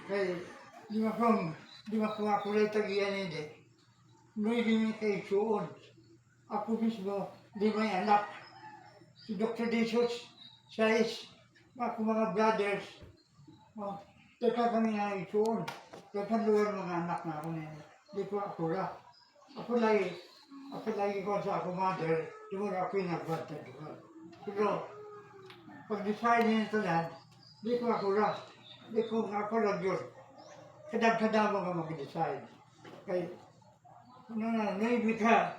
Kaya, di ba kung ako rin tagiyan hindi, may kay suod. Ako mismo, di may anak. Si Dr. Jesus, size, ako mga brothers. Oh, teka kami nga isuod. Teka luwar mga anak na ako niya. Di ko ako ra. Ako lagi ko sa ako mother, di mo ako yung nagbata. Pero, pag-decide niya ito lang, di ko ako ra. Di ko ako ra yun. Kadang-kadang mo ka mag-decide. Kaya, maybe ka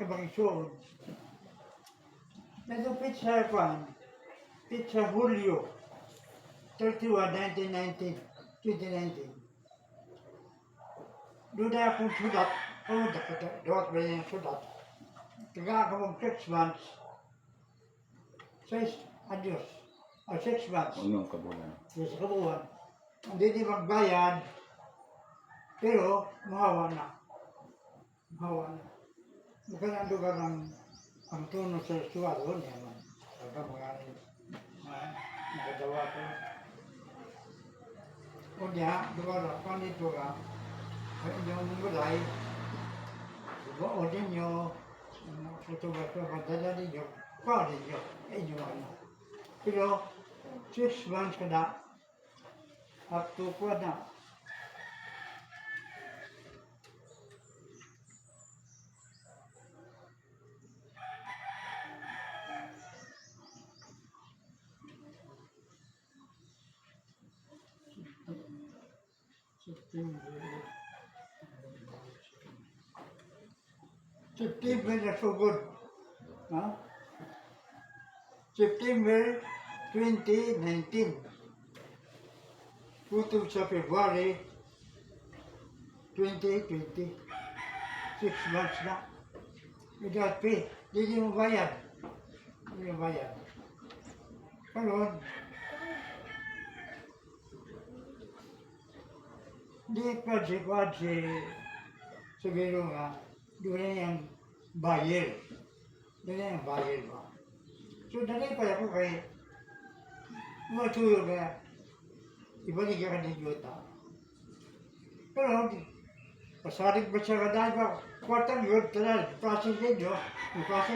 bang isuod. Medyo pizza Julio, 31, 2019. Doon na akong sudat, dapat ba yung sudat? Taga ako mag 6 months, 6 months, Unong kabulan. sa kabuhan. Hindi di magbayad, pero mahawa na. Bukan ang lugar ang tono sa suwado niya man. Saka mga nagadawa ko. O niya, lugar ako nito ka, ay inyong mulay, o ninyo, ito ba ito, madala ninyo, pa ninyo, inyo ano. Pero, 6 months ka na, up to ko na. September na sugod. Ha? September 2019. Putol sa February 2020. 6 months na. Without pay. Hindi mo bayad. Karoon, di pa si Sabiro nga, doon na yung buyer. Ba? So, dali pa ako kay matulog na ibalik ka ng yuta. Pero, pasarig ba siya ka dahil ba, kwartang yun, talal, process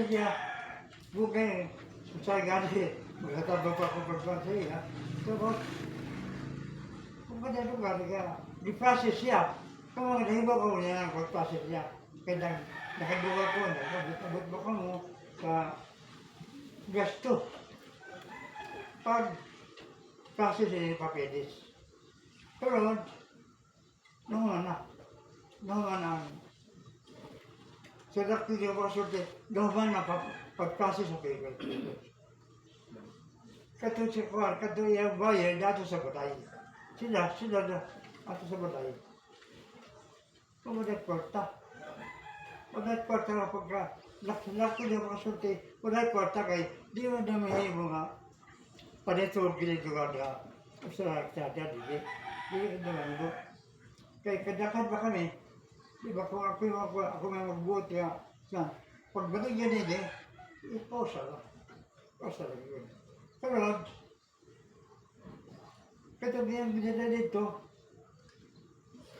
niya, bukay, sa gani, magkataba pa ako pagpasay, ha? Tapos, kung ba na lugar ka, di-process siya. Kung mga nahibaw ko niya ang pagpasok niya, kaya nakaduga ko na, nagabot ba ka mo sa gasto. Pag process niya yung papeles. Pero, noong sa daktil yung pasulti, noong pag-process sa paper. Kato yung bayan, dato sa batay. Sila ato sa batay. Pagkat kwarta nga pagka laki na mga sulti, pagkat kwarta kay di mo na mahimo nga panitog gilid lugar nga sa nagtadya di naman mo. Kaya kadakan ba kami, di ba kung ako may magbuot nga pagbalik yan hindi, i-pause lang yun. Pero, katabi ang binada dito,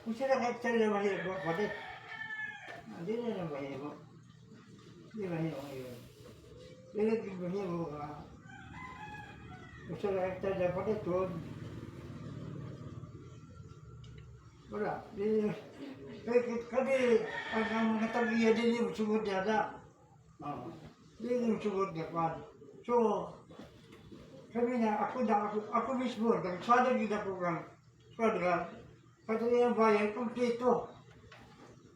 kung sila kahit na mahirap mo, pati, hindi na mahirap mo. Hindi mahirap mo yun. Hindi mahirap mo ka. Kung sila kahit na pati ito, wala. Kami, ang mga tabiya din yung sugod niya na. Hindi yung sugod niya pa. So, kami na, ako mismo, nagsada din ako kang, pati yung bayan, kompleto.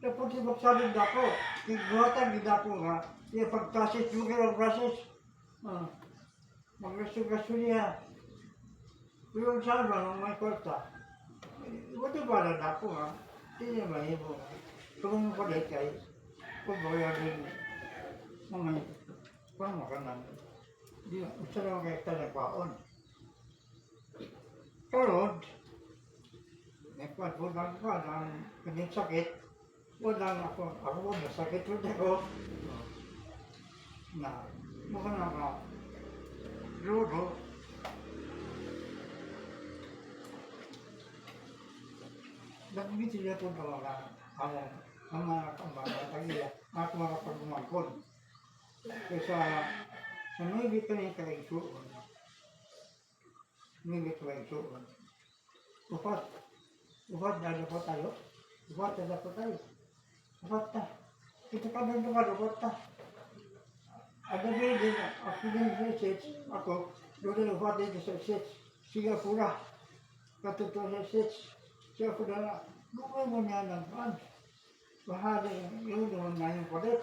Tapos yung magsabi ako, tigbuhatan din ako nga, yung pag-process, yung kailang process, mag-gasto niya. Pero saan ba, may kwarta? Buti ba lang ako nga, hindi niya mahimo. Kung mapalit kayo, kung bayan din, mga, kung makanan, gusto naman kayo talang paon. Karod, nagpagpunang ko ng kanyang sakit, walang ako nasakit rin ako. Na, mukha na ka, ludo. nagbibit sila po ng mga kambaga, tagiya, at mga pagmangkod. Kaya sa may bit na yung kaigsuon, may bit na kaigsuon. Upat na po tayo. Upat na po tayo. Upat na. Ito ka ba ito ka, upat na. Ada din, ako din sa sets, ako, doon upat din sa sets, Singapura. Katutuwa sa sets, siya ko na, bukay mo niya ng pan. Bahali, yun naman na yung palit.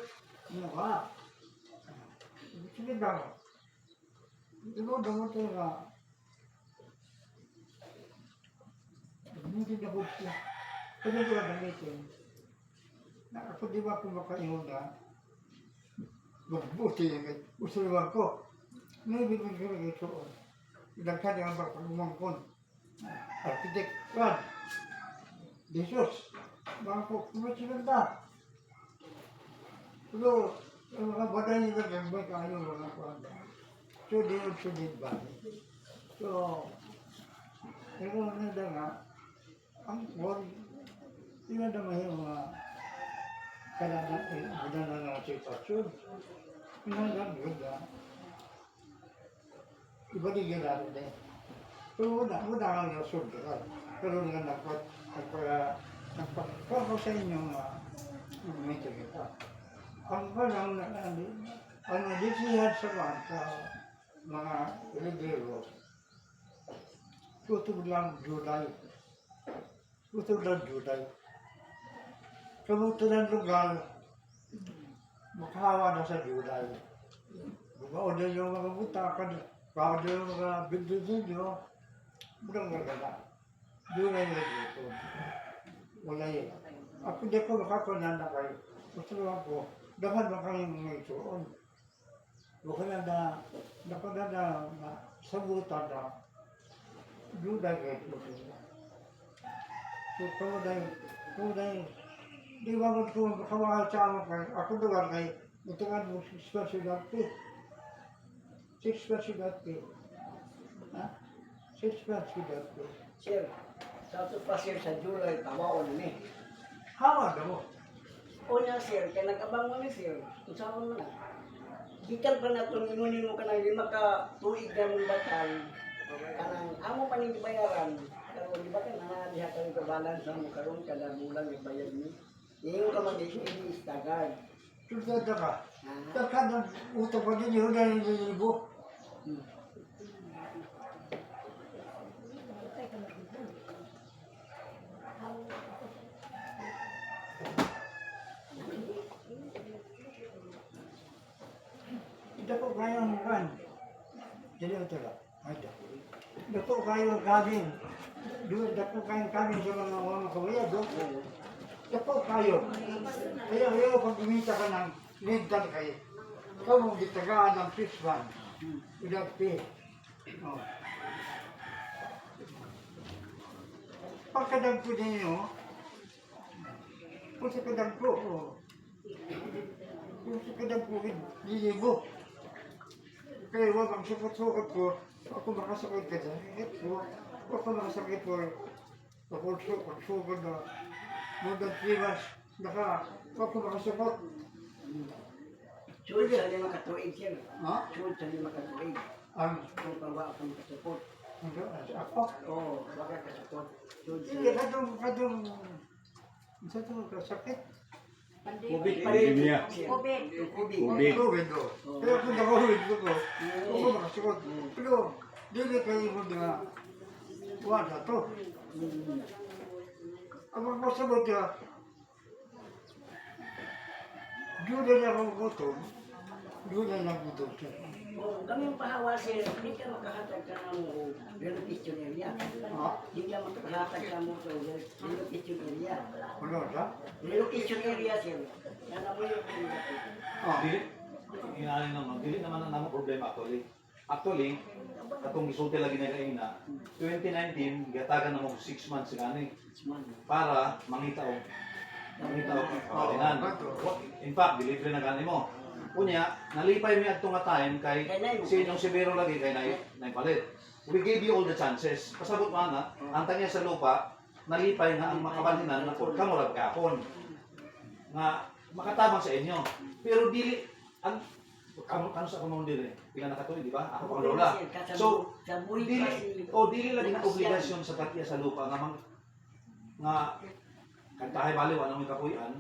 Ano ka? Sige daw. Ito daw ito nga. Hindi na po siya. Kasi ko lang gamitin. Ako di ba kung makaihuna, magbuti yung usuliwan ko. May bibig ko lang ito. Ilagkan yung pagmangkon. Architect, Juan. Jesus. Mga po, kumasinanda. Pero, ang mga baday nila gambay kayo mga kuwanda. So, di ba? So, pero nanda nga, ang kuwan, yun na yung mga kailangan na sitwasyon. Pinanggang yun na. Iba di yun natin eh. Pero wala lang yung sundan. Pero nga nagpapako sa inyong medyo kita. Ang parang ang nadisihan sa mga religero, tutog lang July. Tutog lang July. Kamuto ng lugar, makahawa na sa July. Bukaw na yung mga butakan, baka na yung mga bindin-bindin, mulang maganda. July na dito. Wala yun. Ako di ko makakunan na kayo. Gusto lang ko, dapat ba kayong mga isuon? Bukala na, dapat na sabutan na, July kayo ito. So, kung dahil, di ba mo kung kamahal sa amo kayo, ako doon kayo, itugan mo 6 syudad ko. 6 syudad ko. Ha? 6 syudad ko. Sir, sa ito pa sir sa July, tawaon ni. Hawa na mo. O niya sir, kaya nag-abang mo ni sir, kung saan mo na. Gikan pa na ito, inunin mo ka ng 5 ka tuig na mong batal, kanang amo pa nang bayaran, pero di ba ka nanadiha ka rin balance mo karon kada bulan yung bayad ni. Yung ka mag-isip tagad. Sultado ka. Takad ang utang pa din yun na nililibo. Ito po kayo ang kan. Jadi ito lang. Ito po kayo ang kabin. Ito po kayo ang kabin sa mga kabayado. Ito po kayo. Kaya kayo pag kumita ka ng lintan kayo, ikaw mong gitagaan ng fish van. Without pay. Oh. Pagkadag po ninyo, kung sa kadag po, kung sa kadag po, lilibo. Kaya huwag ang sukot-sukot ko, ako makasakit ka sa hit ko, ako makasakit ko, ako sukot na, more than 3 months, ako makasakot. Sud sa 5 ka tuig sir. Ha? Sud sa 5 ka tuig. Ang, Kung pawa akong kasupot. ako, Oo, wag ka kasupot. Sud sa hindi, kadong, sa ito, sakit. COVID. Pandemya. COVID. COVID. COVID. COVID o. Kaya kung naka-COVID ko, ako makasakot. Pero, dili kayo mo na, wala to. Ang magpasabot niya, Juda na akong gutom, Juda na gutom siya. Oh, kami pahawa sir, hindi ka makahatag ka ng relocation area. Ha? Hindi ka makahatag ka mo sa relocation area. Ano siya? Relocation area sir. Yan ang mo yung Ah, Dili, inaali naman, dili naman ang namang problema actually. Actually, katong isulti lagi na kayo na, 2019, gatagan na mo 6 months gani para mangita o kalinan. In fact, delivery na gani mo. Unya, nalipay mi adto nga time kay sinyong sibiro lagi kay nay palit. We gave you all the chances. Pasabot man na, antay niya sa lupa, nalipay nga ang makabalhinan na kung kamurag kapon nga makatabang sa inyo. Pero dili ang kano sa kamon dili pila nakatuig di ba? Ako pang lola. So dili lagi na obligasyon sa takya sa lupa nga kantahay baliw anong may kapuy-an.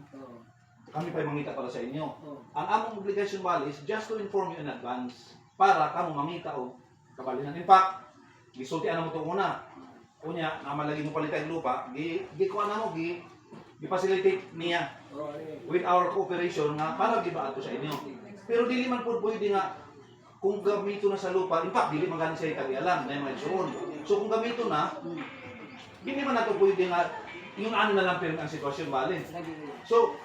Kami pa'y mangita para sa inyo. Ang among obligasyon bali is just to inform you in advance para kamo mangita og kabalhinan. In fact, gisultian na mo ito una. Unya, namalagi mo palitay lupa, kuha na mo, gi-facilitate niya with our cooperation nga para giba ato sa inyo. Pero dili man po pwede nga kung gamito na sa lupa, in fact, dili man gani sa itagialam, na yung mga isuon. So kung gamito na, hindi man nato pwede nga, yung ano na lang pero ang sitwasyon bali. So,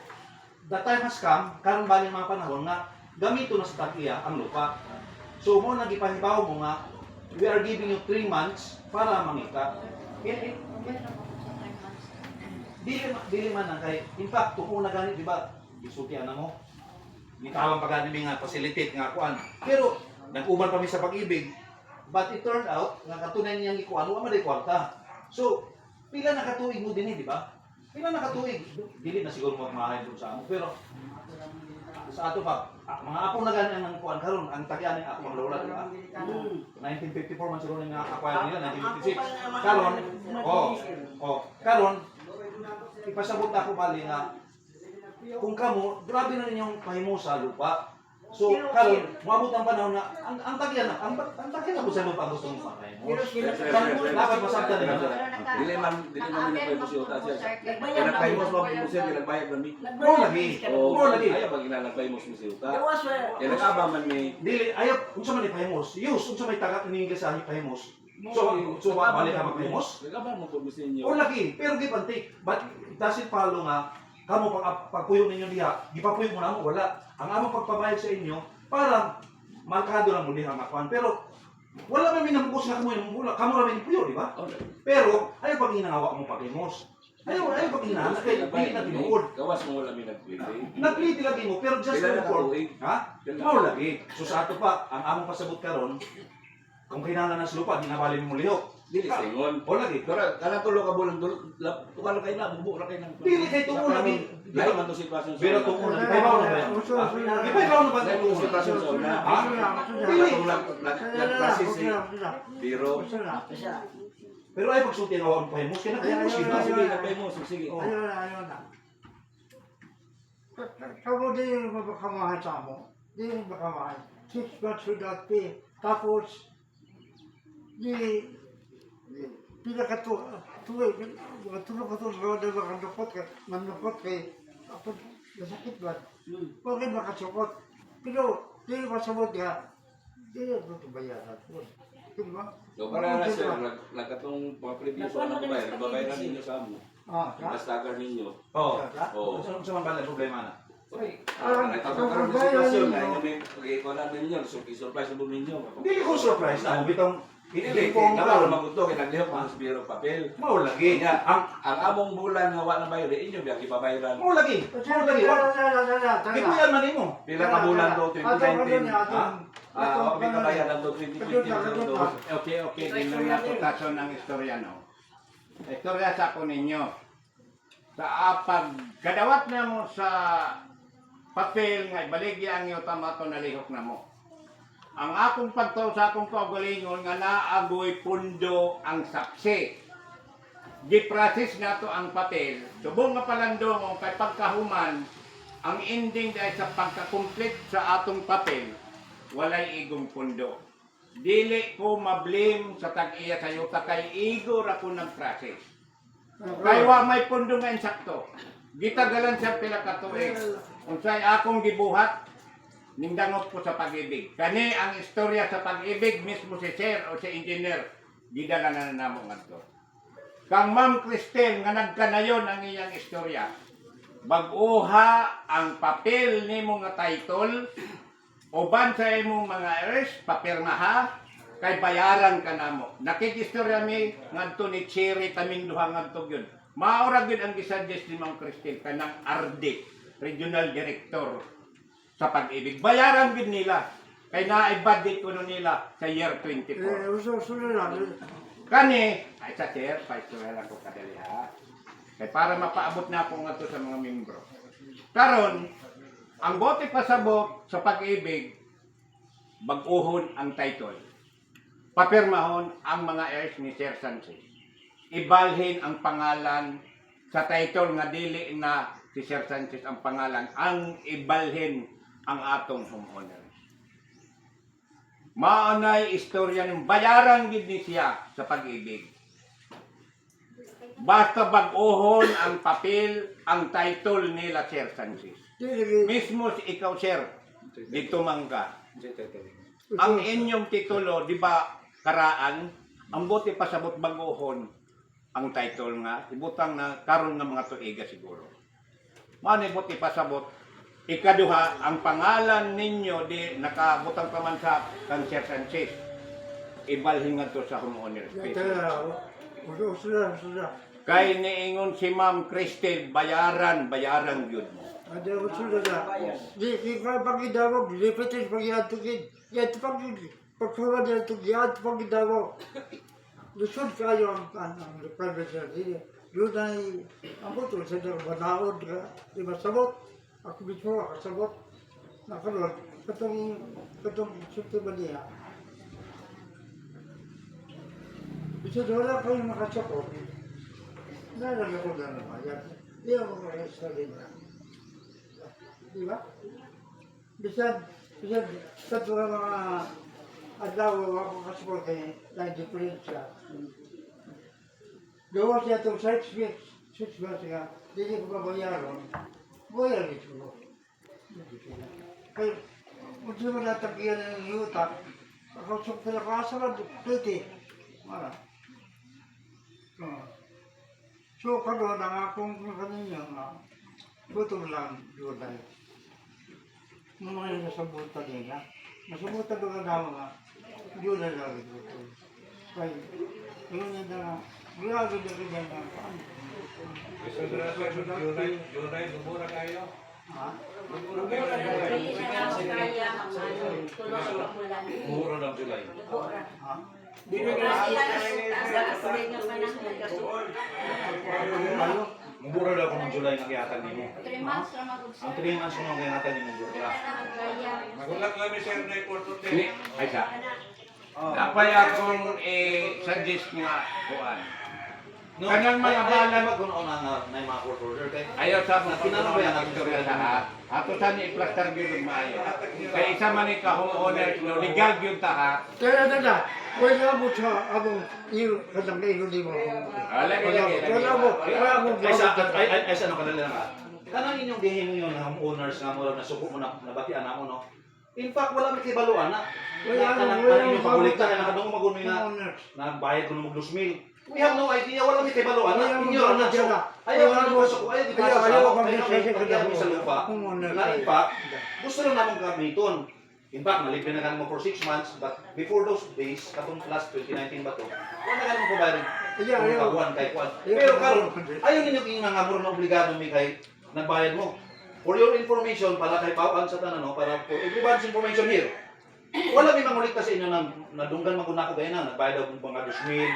the time has come, karon bali mga panahon nga, gamito na sa tagiya ang lupa. So, mo nagipahibaw mo nga, we are giving you 3 months para mangita. Dili man na kay in fact kung una gani di ba isultian na mo. Gitawang pa gani nga facilitate nga kuan. Pero nag-uban pa mi sa pag-ibig. But it turned out nga katunay niyang ikuan wa man day kwarta. So pila na katuig mo dinhi di ba? Pila na katuig. Dili na siguro mo mahay sa amo pero sa ato pa mga apo na gani ang kuan karon ang tagyan ni ako ang lola di ba? 1954 man siguro nga acquire nila 1956. Karon ipasabot ako bali nga kung kamo grabe na ninyong pahimo sa lupa. So karon moabot ang panahon na ang tagyan na ang tagyan na po sa lupa gusto mong patay mo. Dapat masabtan nila. Dili man nila musiuta siya. Nagpay mo sa musiuta nagbayad man mi. Mo lagi. Ayaw pag nagpay mo musiuta. Kaya nagaba man mi. Dili ayaw unsa man ipahimos. Use unsa may taga ni English sa ipahimos. So balik ka magpahimos. Nagaba mo pud musinyo. O lagi, pero gipantik. But it doesn't follow nga kamo pagpuyo ninyo diha, gipapuyo mo na mo wala. Ang among pagpabayad sa inyo para markado lang mo diha makuan. Pero wala man minamugos nga kamo wala. Kamo ra man puyo, di ba? Pero ayaw pag ginagawa mo pagimos. Ayaw pag ginahanap kay dili na tinuod. Gawas mo wala mi nagpili. Nagpliti lagi mo pero just Pila na for katuig? ha? Mao lagi. So sa ato pa ang among pasabot karon kung kinahanglan ng lupa, ginabalin mo lihok. Dili singon. O lagi. Pero kana tulo ka bulan tukalo kay na bubo ra kay nang. Dili kay tungo lagi. Lain man to sitwasyon. Pero tungo na. Ipahibaw na ba yan? Ipahibaw na ba Lain tungo to sitwasyon sa una. Ha? Dili nag-process pero Pero ay pagsulti ang awang pahimos, kaya nakahimos yun. sige nagpay mo sige. Ayaw na. Kamo di yung mapakamahan sa mo. Di yung mapakamahan. 6 months without pay. Tapos, pila ka tuloy, tulog ka tulog, manukot kay, ako, nasakit ba? Huwag kayo makasukot. Pero, di yung masabot ka, di yung bayaran. Diba? So para na sir, nagkatong mga previous na babayaran ninyo sa amo. Bastagar ninyo. Oo. Oo. Sa man pala problema na? Uy, nagkatong sitwasyon na inyo may pag-ikuanan ninyo, surprise na po ninyo. Hindi ko surprise na. Bitong, Hindi, kung kapag maguto, kinagdihok mga biro papel. mau lagi. Kaya, ang among bulan nga wala na bayad, inyo biya ibabayaran. Mau lagi. Mau lagi. Gipuyan man imo. Pila ka bulan to, 2019. Ah, May kabayaran to, 2020. Okay, din lang nato tason ang istorya, no? Istorya sa ako ninyo. Sa pag kadawat na mo sa papel nga ibaligya ang iyo tamato na lihok na mo. Ang akong pagtaw sa akong kaugalingon nga naagoy pundo ang saksi. Giprasis na to ang papel. Subong nga palandong kay pagkahuman, ang ending dahil sa pagkakomplete sa atong papel, walay igong pundo. Dili ko mablame sa tag-iya sa yuta kay igo ra ko nag-process. Kay wa may pundo nga insakto. Gitagalan siya pila ka tuig. Unsay akong gibuhat, ningdangot ko sa pag-ibig. Kani ang istorya sa pag-ibig mismo si Sir o si Engineer, gidala na namo ngadto. Kang Ma'am Cristel nga nagkanayon ang iyang istorya. Bag-uha ang papel nimo nga title, uban sa imong mga arrest, papirmaha, kay bayaran ka namo. Nakikistorya mi ngadto ni Cherry kaming duha ngadto gyud. Maura gyud ang gisuggest ni Ma'am Cristel kanang RD, Regional Director sa pag-ibig. Bayaran din nila. Kaya na-budget ko nila sa year 24. Uso na lang. Kani, ay sa sir, paistorya lang ko kadali ha. Kaya para mapaabot na ako nga to sa mga membro. Karon, ang bote pasabot sa pag-ibig, bag-uhon ang title. Papirmahon ang mga heirs ni Sir Sanchez. Ibalhin ang pangalan sa title nga dili na si Sir Sanchez ang pangalan. Ang ibalhin ang atong homeowner. Maanay istorya ng bayaran gid ni siya sa pag-ibig. Basta bag-uhon ang papel, ang title nila Sir Sanchez. Mismo si ikaw, Sir, dito man ka. Ang inyong titulo, di ba, karaan, ang buti pasabot bag-uhon ang title nga, ibutang na karon nga mga tuiga siguro. Mano buti pasabot, ikaduha, ang pangalan ninyo di nakabutang pa man sa kang Sir Sanchez. Ibalhin nga to sa homeowner. Sudah. Kay niingon si Ma'am Cristel, bayaran yun mo. Ada sudah dah. Di pagi dawag, lipitin pagi atugid. Yan pagi pagkawa dia tu dia pagi dawag. Lusod kayo ang private secretary. Yun ay ang puto sa banaod ka. Di ba sabot? Ako mismo kasabot. Nakalot. Katong sukti ba niya? Bisa wala kayong makasakot. Nalala ko na naman yan. Di ako makasali na. Di ba? Bisan, sa mga adlaw ako kasakot kay na diferensya. Gawa siya itong 6 months nga, hindi ko babayaran. Bayar ito ko. Kaya, kung di mo natagyan ng yuta, ako sukti na kasarad, pwede. Mara. So, karoon ang akong kanina nga, gutom lang doon tayo. Mga yung nasabutan nila, nasabutan doon ang dawa nga, doon na lang ito. Kaya, yun yung na, grabe na rin na, paano? Junay, lumura kayo. Ha? Muro ng July. Ha? Muro daw ko ng July nga kayatan nimo. 3 months ra magud sir. Ang 3 months ko nang kayatan nimo July. Magulat kami sir na importante. Ni, ay sa. Napay akong suggest nga kuan. No, Kanang mga bala magkuno na na mga court order kay ayaw sa mga Kinano ba yan ang istorya sa ha. Ato sa ni plaster gyud maayo. Kay isa man ni ka homeowner no legal gyud ta ha. Kaya wala mo sa abong iyo kadang iyo di mo. Wala Wala mo. ay sa ano kadali na. Kanang inyong gihingo yon ng owners nga mo na suko mo na nabatian namo no. In fact wala mi kibaluan na. Kanang inyong pabulikta na nakadong magunoy na bayad ko ng 2,000. We have no idea, wala may kibaluan na. Inyo na so. Ayaw ka mo sa ayaw di ba sa lupa. Na in fact, gusto lang namong gamiton. In fact, nalipin na mo for 6 months, but before those days, katong last 2019 ba to, wala na ganun pabayaran. Kaguan kay Kwan. Pero karon, ayaw ninyo inangamor na obligado mi kay nagbayad mo. For your information, para kay Pauan sa tanan, no, para for everyone's information here. Wala may mangulit sa inyo nang nadunggan man ko na ako gaya na, nagbayad ako mga 2,000,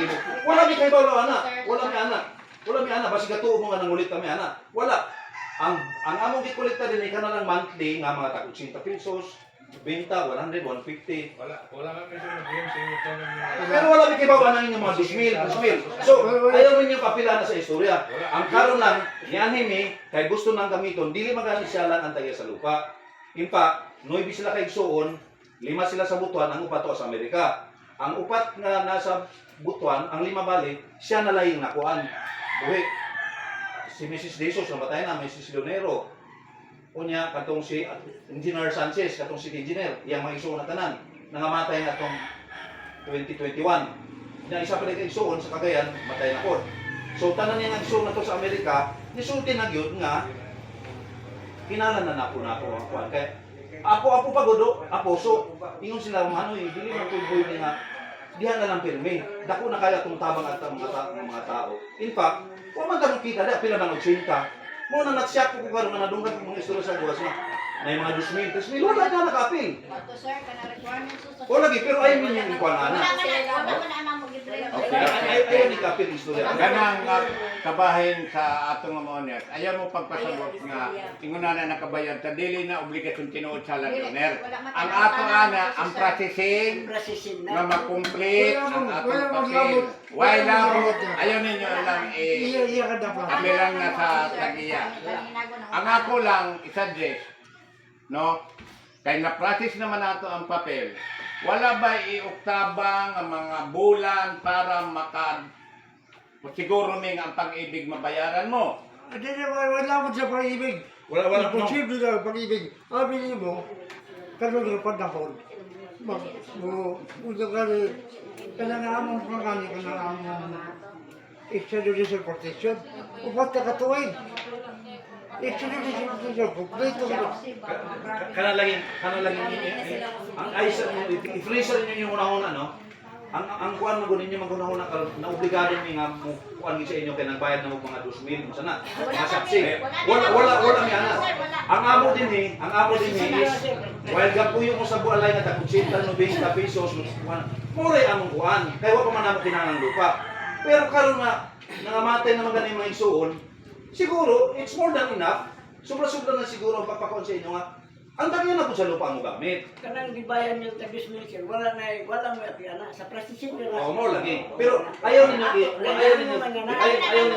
1,000. Wala may kay Paulo, anak. Wala may anak. Wala may anak. Basi katuo mo nga nangulit kami, anak. Wala. Ang among gikolekta din ay kanalang monthly nga mga tag 80 pesos, benta 100, 150. Wala kami sir nag-game sa inyo tanan niyo. Pero wala may kibaw ang inyong mga 2,000. So, ayaw mo niyo kapila na sa istorya. Ang karon lang, ni anime, kay gusto nang gamiton, dili magani siya lang ang taga sa lupa. In fact, 9 sila kay Igsoon, 5 sila sa Butuan, ang upat to sa Amerika. Ang upat nga nasa Butuan, ang 5 bali, siya na lang yung nakuan. Buhi, si Mrs. Desos, namatay na, Mrs. Leonero. Unya, katong si Engineer Sanchez, katong si Engineer, iyang mga Igsoon na tanan, nangamatay na itong 2021. Yung isa pa rin kay Igsoon sa Cagayan, matay na po. So, tanan niya Igsoon na to sa Amerika, nisulti na yun nga, kinalan na napo ang kuan kay apo pagodo so ingon sila ano dili man ko boy nga diha na lang pirmi dako na kaya tong tabang at mga tao. In fact wa man ta kita da pila nang 80 mo na natsyak ko karon na nadunggan ko mga istorya sa gawas na may mga 2,000 wala na nakapil Ato sir kana requirements sa o lagi pero ayaw ninyo yung kuan ana wala man mo gid Ayaw ni kapit istorya. Ganang kabahin sa atong mga owners. Ayaw mo pagpasabot nga inguna na nakabayad sa dili na obligasyon tinuod sa landowner. Ang ato ana ang processing Processing nga na. makomplete ang atong papel. Why labot? Ayaw ninyo lang Iya ka dapat. apilang na sa tagiya. Ang ako lang i-suggest, no? Kaya na-process naman nato ang papel. Wala ba iuktabang ang mga bulan para siguro ming ang pag-ibig mabayaran mo? Hindi wala mo sa pag-ibig. Wala. Imposible na pag-ibig. Sabi mo, karoon ng panahon. Ulo ka rin, kanangamong pangani, kanangamong extrajudicial protection. Upat ka katuwid. Extrajudicial protection, complete ko. Kana lagi ang ayos i-freezer niyo yung unahuna no. Ang kuan mo ninyo magunahuna karon na obligado mi nga mo kuan sa inyo kay nagbayad na mo mga 2,000 unsa na. Mga saksi. Wala mi ana. Ang amo din is while gapuyo mo sa bualay nga tag 80 90 pesos mura among kuan. Kay wa pa man namo kinahanglan lupa. Pero karon nga nangamatay naman ganing mga isuon, siguro it's more than enough. Sobra-sobra na siguro ang papakuan sa inyo nga ang dagyan na po sa lupa mo gamit. Kanang gibayan yung tagis milk, wala mo ana sa processing na. Oo, more lagi. Pero ayaw ninyo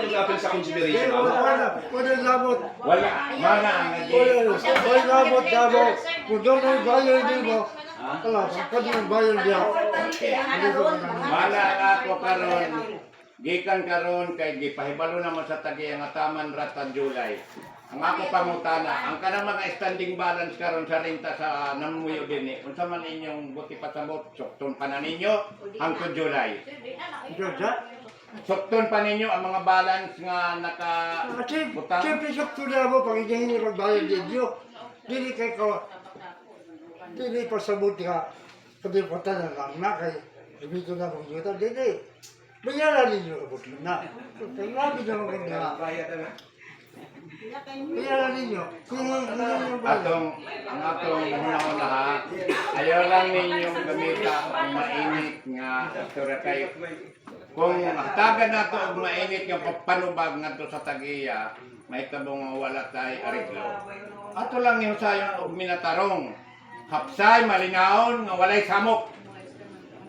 i-appeal sa consideration. Wala labot. Wala. Mana ang Wala labot, labot. Kung doon ang bayan din mo, wala, pwede ang bayan diyan. Mana ang ako karon. Gikan karon kay gipahibalo naman sa tagiya nga taman rata July. Ang ako pangutana, ang kanang mga standing balance karon sa renta sa namuyo dinhi. Unsa man inyong buti pasabot, sukton pa na ninyo hangtod July. Sukton pa ninyo ang mga balance nga nakabutang. Siyempre sakto na mo, pag hindi magbayan din nyo, dili kay ko, dili pasabot ka, kadiputan na lang na kay, dito na kong yuta, dili. Bayaran ninyo, abot mo na. Kaya grabe naman kanya. Bayaran ninyo. Ang atong una-una ha, ayaw lang ninyong gamita ang mainit nga istorya kayo. Kung hatagan nato og mainit nga panubag ngadto sa tagiya, may tabong wala tay ariglo. Ato lang niyo sayon og minatarong. Hapsay malingaon nga walay samok.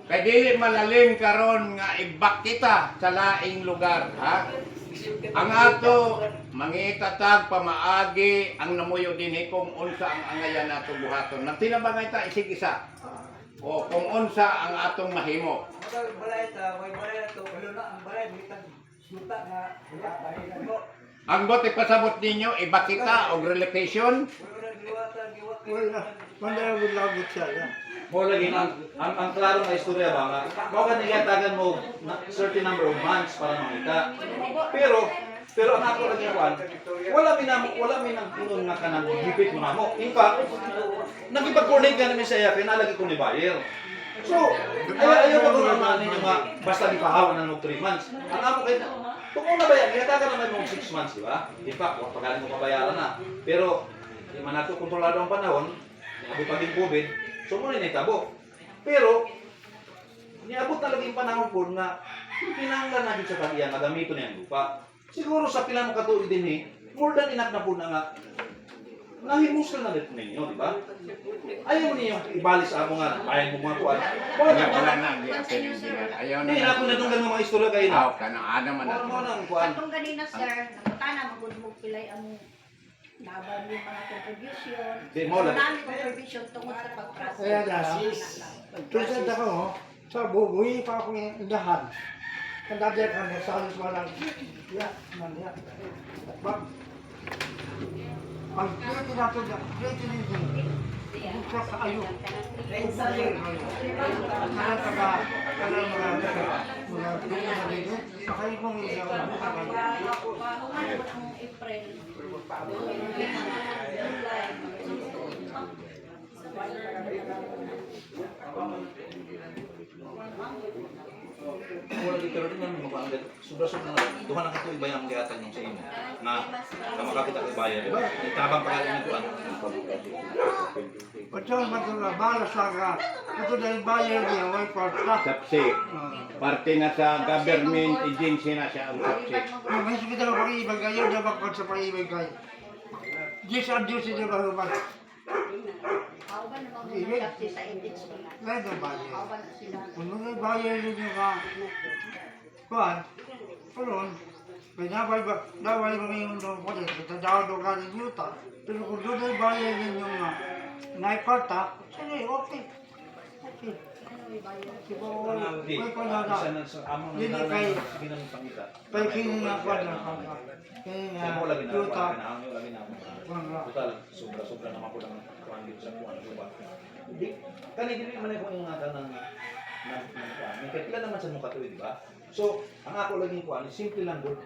Kay dili malalim karon nga ibak kita sa laing lugar, ha? Ang ato mangitatag pamaagi ang namuyo dinhi kung unsa ang angayan nato buhaton. Nagtinabangay ta isig isa. O kung unsa ang atong mahimo. Ang bote pasabot ninyo ibak kita og relocation. Wala, manawag labot siya. Mo lagi ang klaro nga istorya ba nga mao ka niyatagan mo na certain number of months para makita. Pero ang ako lagi kuan, wala mi nang punon nga kanang gipit mo namo. In fact, nagipag-coordinate ka namin sa iya kay nalagi ko ni buyer. So, ayaw pa ko naman ninyo nga basta gipahawan ng 3 months. Ang amo kay kung una ba yan, niyatagan naman mo 6 months, di ba? In fact, pagaling mo mabayaran na. Pero di man nato kontrolado ang panahon, niabot pa din COVID, so muna naitabo. Pero, niabot talaga yung panahon po na pinanglan natin sa kanya na gamito niya ang lupa. Siguro sa pila mo katuig din more than enough na po na nga, nahimuskan na dito ninyo, di ba? Ayaw niyo ibalik sa amo nga, ayaw mo mga kuwan. Wala na ayaw na. Hindi, ako na itong mga istorya kayo na. Aw kana ana man Ano ato. mo nang kuwan? Atong ganina sir, nakutana magudmog pilay ang laban yung mga contribution. Di mo lang. Namin contribution tungkol sa pag-process. Kaya na, tulad ako, sa bubuhi pa akong indahan. Kandadya ka na sa halos walang, man yan. Ang plate nato dyan, plate nito, buksa sa ayo. Kanang taga, kanang mga dugo na dito, sakay mong isang Ang April. July. Wala dito rin naman mga panggat. Sobra-sobra na. Duha na kato iba yung gihatag nung sa inyo. Na makakita ko bayan. Diba? Itabang pagkain ko ano. Pagkakas matulog, bala sa ka. Ito dahil bayan niya, may kwarta. Sapsi. Parte na sa government agency na siya ang sapsi. May sakit ako pag-ibig kayo, dapat ko sa pag-ibig kayo. Diyos ang Diyos hindi ba human? Ako ba namang mga sa impeachment? Lahat ang bayan. Ako ba na sila? Kung mga bayan ninyo ka, kuhan, karoon, pinabay ba, daway ba ngayon doon po din, kitadaw doon ka ng yuta, pero kung doon ay bayan ninyo nga, naipata, sige, okay. Okay. May panada. Hindi kay, kay kini nga kwa na kaya. Kaya nga, Mo lagi na yuta, lagi na. kung Total, sobra-sobra naman ko lang kuan dito sa kuan, diba? Hindi kani dili man ko yung nga ng kuan. May kapila naman sa mukha to, di ba? So, ang ako laging kuan, simple lang gud.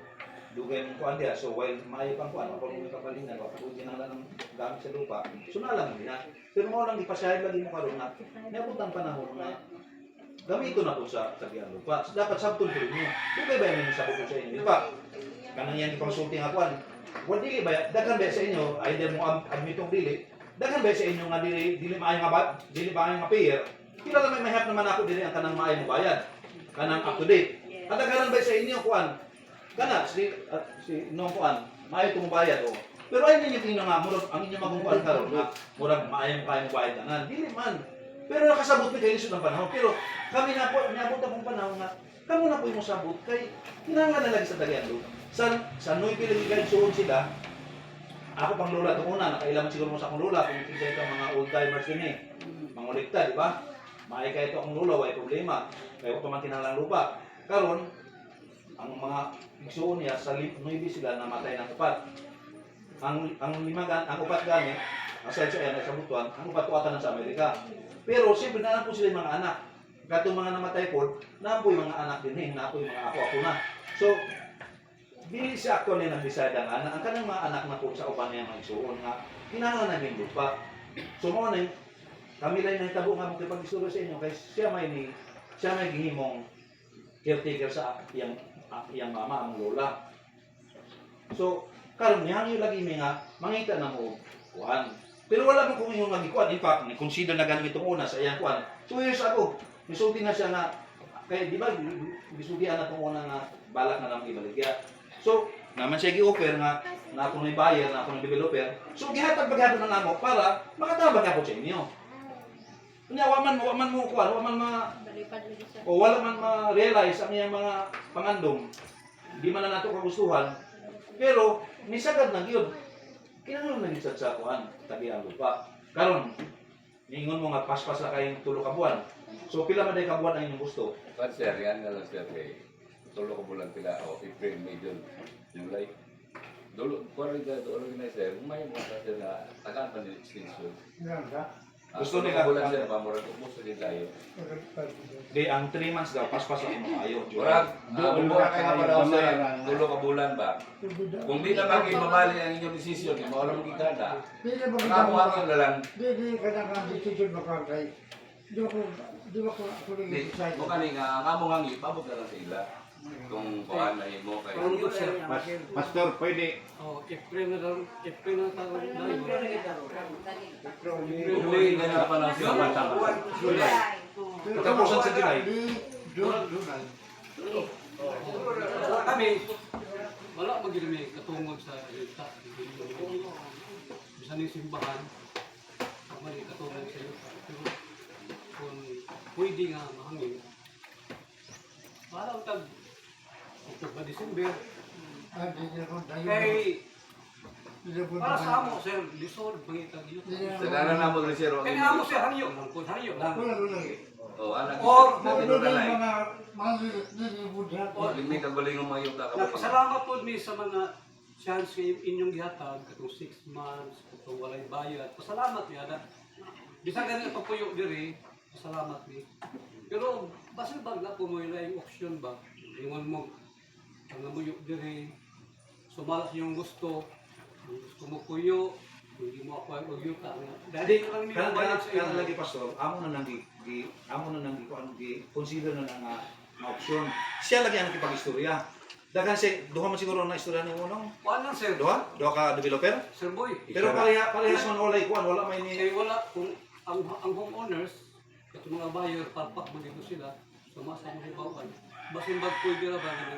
Dugay mong kuan dia. So, while maayo pang kuan, ako may kapalingan, ako ginala ng gamit sa lupa. So, na lang din na. Pero mo lang ipasayad lagi mo karon na niabot ang panahon na gamito na po sa tagian lupa. So, dapat sabton ko niyo. Dugay ba yung sabot ko sa inyo? Di ba? Kanang yan ikonsulting nga kuan. Wala dili ba? Daghan ba sa inyo? Either mo admitong dili. Daghan ba sa inyo nga dili maayo nga ba? Dili ba nga payer? Kila lang may mahap naman ako dili ang kanang maayo mo bayad. Kanang up to date. At daghan ba sa inyo kuan? Kana si nong kuan, maayo tong bayad o. Pero ay ninyo tingnan nga murag ang inyo magkuan karon nga murag maayo kayo bayad tanan. Dili man. Pero nakasabot mi kay lisod ng panahon. Pero kami na po niabot na pong panahon nga kamo na po imong sabot kay kinahanglan na lagi sa tagian lupa. Sa Noy Pilipigay suon sila, ako pang lola itong una, nakailaman siguro mo sa akong lola, kung isa itong mga old timers din eh, mga ulikta, di ba? Maay ka ito akong lola, way problema, kaya ko pamangkin lang lupa. Karon, ang mga igsuon niya, sa Noy sila namatay ng upat. Ang upat gani, aside sa yan, sa butuan, ang upat tuwatan sa Amerika. Pero siyempre, naan po sila yung mga anak. Katong mga namatay po, naan po yung mga anak din eh, naan po yung mga ako na. So, dili siya ako na nag-decide ang anak. Ang kanang mga anak na po sa upan niya mga isuon nga, kinahanglan na yung lupa. So mo na kami lang nahitabo nga magkipag-istorya sa inyo kay siya may gihimong caretaker sa iyang mama, ang lola. So, karon niya yung lagi may nga, mangita na mo kuhan. Pero wala mo kung yung nagikuan. In fact, consider na ganun itong una sa iyang kuhan. 2 years ago, nisulti na siya nga, kaya di ba, bisultihan na itong una nga balak na lang ibaligya. So, naman siya gi-offer nga na ako may buyer, na ako may developer. So, gihatag-baghapon na namo para makatabang ako sa inyo. Kunya, waman mo kuha, wala man ma-realize ang iyang mga pangandong. Hindi man na nato kagustuhan. Pero, nisagad na yun. Kinahanglan na gisad sa kuhan, tagian lupa. Karon, niingon mo nga paspas na kayong 3 ka buwan. So, pila man day ka buwan ang inyong gusto? But sir, yan na lang sir kay tulo ko bulan pila o April, May, June, July. Dulo, kuwari ka, dulo na sir, may mga sir na tagaan pa din extension. Yan ka. Gusto tulo nila- ka bulan sir, pamurag ko gusto din tayo. Di, ang 3 months daw, paspas ang mga ayaw. Murag, bumura kayo na panahon sir, Bayaran. tulo ka bulan ba? Kung di na mag-ibabali ang inyong desisyon, di mawala mong ikada. Dili ba Pangako na lang, Dili ka na kang decision makakay. Di ba ko rin di, decide. mo kani nga, ang among hangi, pabot na lang sa ila. Kung kuhaan na mo kay... Pastor, pwede. April na taon na yun. July na na pa lang siya matama. Katapusan sa July. July. Kami, wala magiging may katungod sa ilita. Bisa ng simbahan, may katungod sa ilita. Pero kung pwede nga mahangin, parang tag October, December, kay para sa amo, sir, lisod, bangitag yun. Sagana na mo rin sir. Kaya nga amo, sir, hangyo lang, kung hangyo lang. O, anak, Or, natin na lang. Or, Limit ang baling umayong ka. Nagpasalamat po mi sa mga chance kayo inyong gihatag katong 6 months, katong walay bayad. Pasalamat niya na bisag ganito pagpuyo diri, pasalamat ni. Pero basta bag na po mo yung option ba? Ingon mo ang namuyok diri, sumalas yung gusto mo puyo, hindi mo ako ang ugyuta. Dahil lang niyo bayad sa Kaya inyo. lagi pastor, amo na nang consider na nga na opsyon. Siya lagi ang nakipag-istorya. Dagan siya, duha man siguro na istorya ni Unong. Kuan lang sir. Duha? Duha ka developer? Sir Boy. Pero parehas man walay kuan, wala may ni... Eh wala kung ang homeowners at mga buyer papak magito sila sumasa mo hibawan. Basin bag pwede ra ba nga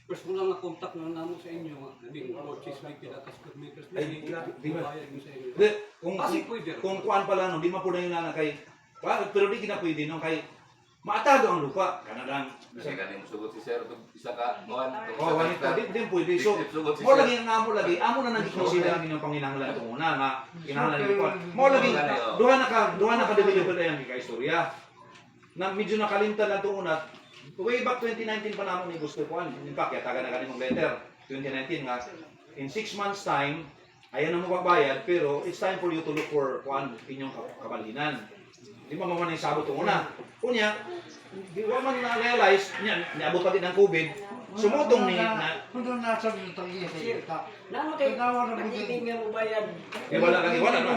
personal nga contact na namo sa inyo nga din purchase may pila ka square meters Ay, di ba? bayad mo sa inyo. Di, Kasi pwede. kung kuan pala no, di man po na yun na kay... Pero di kina pwede no, kay... Maatado ang lupa. Kanadang... Kasi ganing sugot si sir, isa ka, kuhan. Oh, wanita, di pwede. So, Sugot si mo sir. lagi ang amo lagi, amo na nag-consider ang inyong panginahanglan ito muna nga kinahanglan ni kuan. Mo lagi duha na ka developer ayan ka istorya. Na medyo nakalimtan lang ito una. Way back 2019 pa naman ni gusto kuan. In fact, yataga na kanimong letter 2019 nga in 6 months time ayan ang magbabayad pero it's time for you to look for kuan inyong kabalinan. Di ba maman yung sabot ito una. Kunya, di ba man na-realize, niabot pa din ng COVID, sumutong ni na, Kung doon nasa dito iya sa ita. Nano kay pag-ibig nga mo bayad. wala lagi, wala no?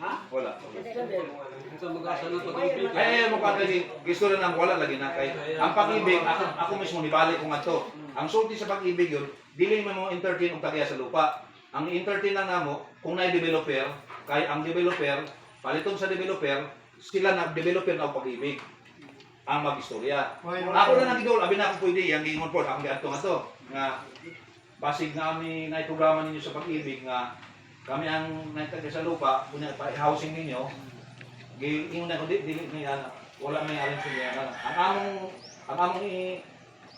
Ha? Wala. Sabi, Ito mag-asa ng pag-ibig. Ay, mukha kasi, gusto rin ang wala lagi na kay, ang pag-ibig, ako mismo nibalik ko nga to. Ang sulti sa pag-ibig yun, dili mo entertain og tagiya sa lupa. Ang entertain lang namo, kung na developer, kay ang developer, paliton sa developer, sila na developer na og pag-ibig ang mag-istorya. Ako na nagidol, abi na ako pwede, yung gingon po, akong giadto nga to, nga basig nga kami na programa ninyo sa pag-ibig nga kami ang naitaga sa lupa, kunya pa housing ninyo, giingon na ko dili ni ana, wala may alam sa niya ana. Ang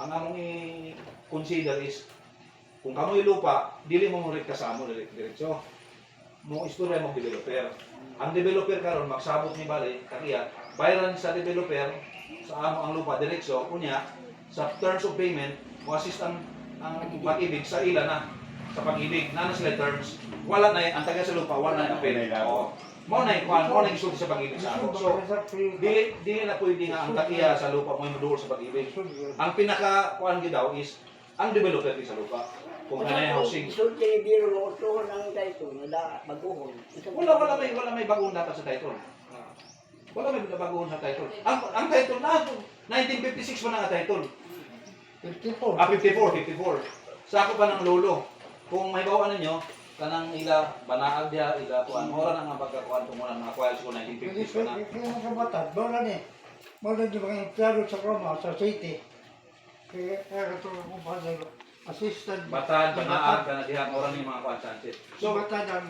among i consider is kung kamoy lupa, dili mo mo kasamo diretso. Mo istorya mo developer. Ang developer karon magsabot ni bali takiya, bayaran sa developer sa amo ang lupa diretso kunya sa terms of payment mo assist ang pag-ibig sa ila na sa pag-ibig na sila terms wala na ang taga sa lupa wala na apel mo na kuan mo na isulti sa pag-ibig sa ako so dili na pwede nga ang takiya sa lupa mo duol sa pag-ibig ang pinaka kuan gid daw is ang developer di sa lupa kung ano yung housing Isulti ni biro mo tuhon ang title na baguhon. wala may bagong dapat sa title wala may bagong sa title ang title na 1956 man ang title 54. 54. Sa ako pa ng lolo. Kung may bawaan ninyo, kanang ila banaag dia ila kuan mora na nga pagkakuan ko muna mga files ko 1950s pa na. Kaya sa batad, wala ni. Wala di mga empleyado sa Roma, sa city. Kaya ito ko pa assistant. Batad, banaag kana diha mora ni mga kuan Sanchez. So So batad ang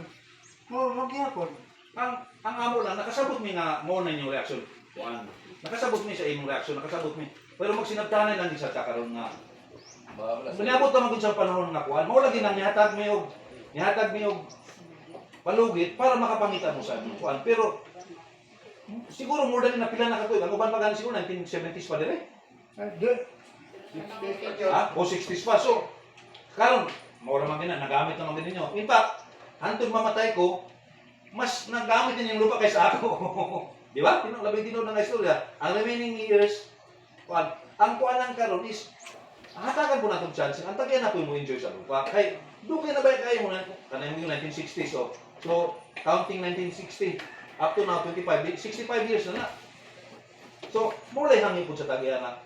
mo magyapon. ang amo lang nakasabot mi nga mo na inyong reaction. Kuan. Nakasabot mi sa imong reaction, nakasabot mi. Pero magsinabtanan lang di sa karon nga Maniabot naman sa panahon nga kuan. Mao lagi nang nihatag mi og palugit para makapangita mo sa imong kuan. Pero siguro more than na pila na katuig. Ang uban pa gani siguro 1970s pa dire. O 60s pa. So karon mao ra man gina nagamit naman din ninyo. In fact, hantod mamatay ko, mas nagamit din yung lupa kaysa ako. Di ba? Labing tinod na istorya. Ang remaining years, kuan, ang kuanan karon is hatagan po natin chance. Ang tagay na po mo enjoy sa lupa. Kay, doon kayo na ba kayo muna? Kanang yung 1960s. So, counting 1960 up to now, 65 years na na. So, mulay hangin po sa tagay na.